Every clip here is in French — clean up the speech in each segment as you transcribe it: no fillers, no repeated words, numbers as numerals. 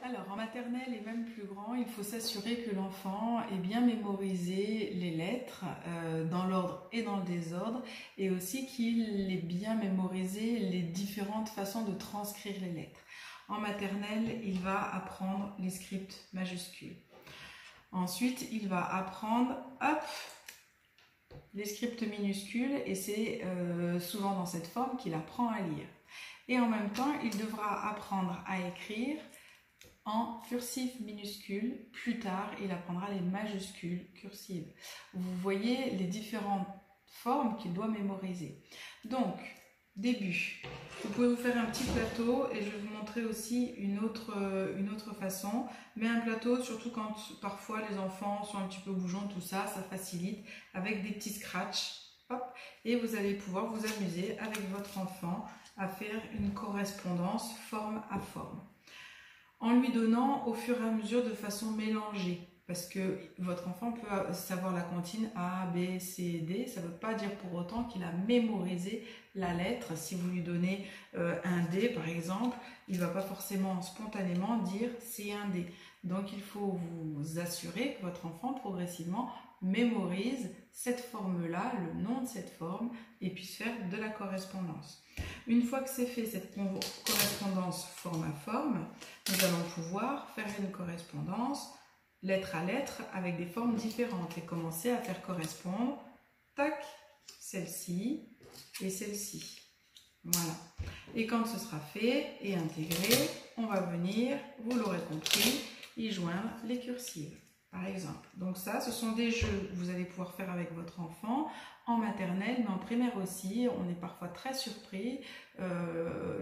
Alors, en maternelle et même plus grand, il faut s'assurer que l'enfant ait bien mémorisé les lettres dans l'ordre et dans le désordre, et aussi qu'il ait bien mémorisé les différentes façons de transcrire les lettres. En maternelle, il va apprendre les scripts majuscules. Ensuite, il va apprendre, les scripts minuscules, et c'est souvent dans cette forme qu'il apprend à lire. Et en même temps, il devra apprendre à écrire en cursive minuscule. Plus tard, il apprendra les majuscules cursives. Vous voyez les différentes formes qu'il doit mémoriser. Donc, début. Vous pouvez vous faire un petit plateau et je vais vous montrer aussi une autre façon. Mais un plateau, surtout quand parfois les enfants sont un petit peu bougeants, tout ça, ça facilite avec des petits scratchs. Hop, et vous allez pouvoir vous amuser avec votre enfant à faire une correspondance forme à forme, en lui donnant au fur et à mesure de façon mélangée, parce que votre enfant peut savoir la comptine A, B, C, D, ça ne veut pas dire pour autant qu'il a mémorisé la lettre. Si vous lui donnez un D par exemple, il ne va pas forcément spontanément dire c'est un D. Donc il faut vous assurer que votre enfant progressivement mémorise cette forme-là, le nom de cette forme, et puisse faire de la correspondance. Une fois que c'est fait, cette correspondance forme à forme, nous allons pouvoir faire une correspondance lettre à lettre avec des formes différentes et commencer à faire correspondre, tac, celle-ci et celle-ci. Voilà. Et quand ce sera fait et intégré, on va venir, vous l'aurez compris, y joindre les cursives, par exemple. Donc ça, ce sont des jeux que vous allez pouvoir faire avec votre enfant en maternelle, mais en primaire aussi. On est parfois très surpris.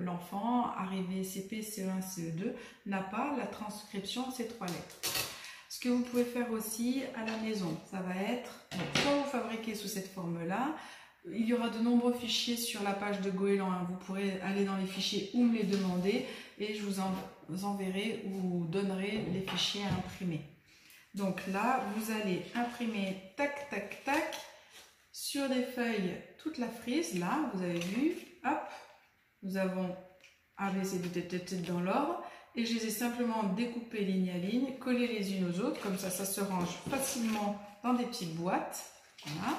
L'enfant, arrivé CP, CE1, CE2, n'a pas la transcription de ces trois lettres. Ce que vous pouvez faire aussi à la maison, ça va être, soit vous fabriquez sous cette forme-là. Il y aura de nombreux fichiers sur la page de Goéland, hein. Vous pourrez aller dans les fichiers ou me les demander et je vous enverrai ou donnerai les fichiers à imprimer. Donc là, vous allez imprimer tac, tac, tac sur des feuilles toute la frise. Là, vous avez vu, hop, nous avons A, B, C, D, T dans l'ordre. Et je les ai simplement découpées ligne à ligne, collées les unes aux autres, comme ça, ça se range facilement dans des petites boîtes. Voilà.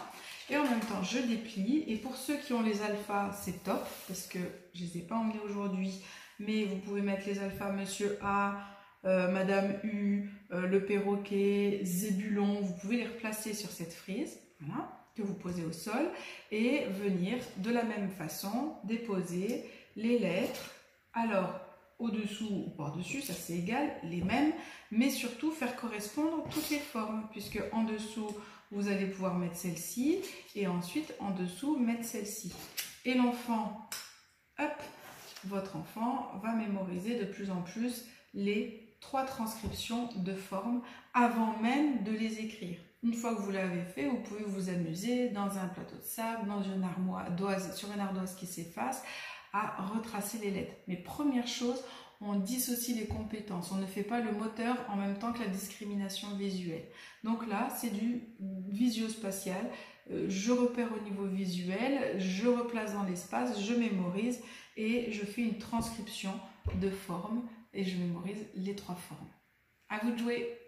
Et en même temps, je déplie. Et pour ceux qui ont les alphas, c'est top, parce que je ne les ai pas emmenés aujourd'hui, mais vous pouvez mettre les alphas, Monsieur A, Madame U, le perroquet, Zébulon, vous pouvez les replacer sur cette frise, voilà, que vous posez au sol, et venir de la même façon déposer les lettres. Alors, au-dessous ou par-dessus, ça c'est égal, les mêmes, mais surtout faire correspondre toutes les formes, puisque en dessous, vous allez pouvoir mettre celle-ci, et ensuite en dessous, mettre celle-ci. Et l'enfant, hop, votre enfant va mémoriser de plus en plus les trois transcriptions de formes avant même de les écrire. Une fois que vous l'avez fait, vous pouvez vous amuser dans un plateau de sable, dans une ardoise, sur une ardoise qui s'efface, à retracer les lettres. Mais première chose, on dissocie les compétences. On ne fait pas le moteur en même temps que la discrimination visuelle. Donc là, c'est du visio-spatial. Je repère au niveau visuel, je replace dans l'espace, je mémorise et je fais une transcription de formes et je mémorise les trois formes. À vous de jouer!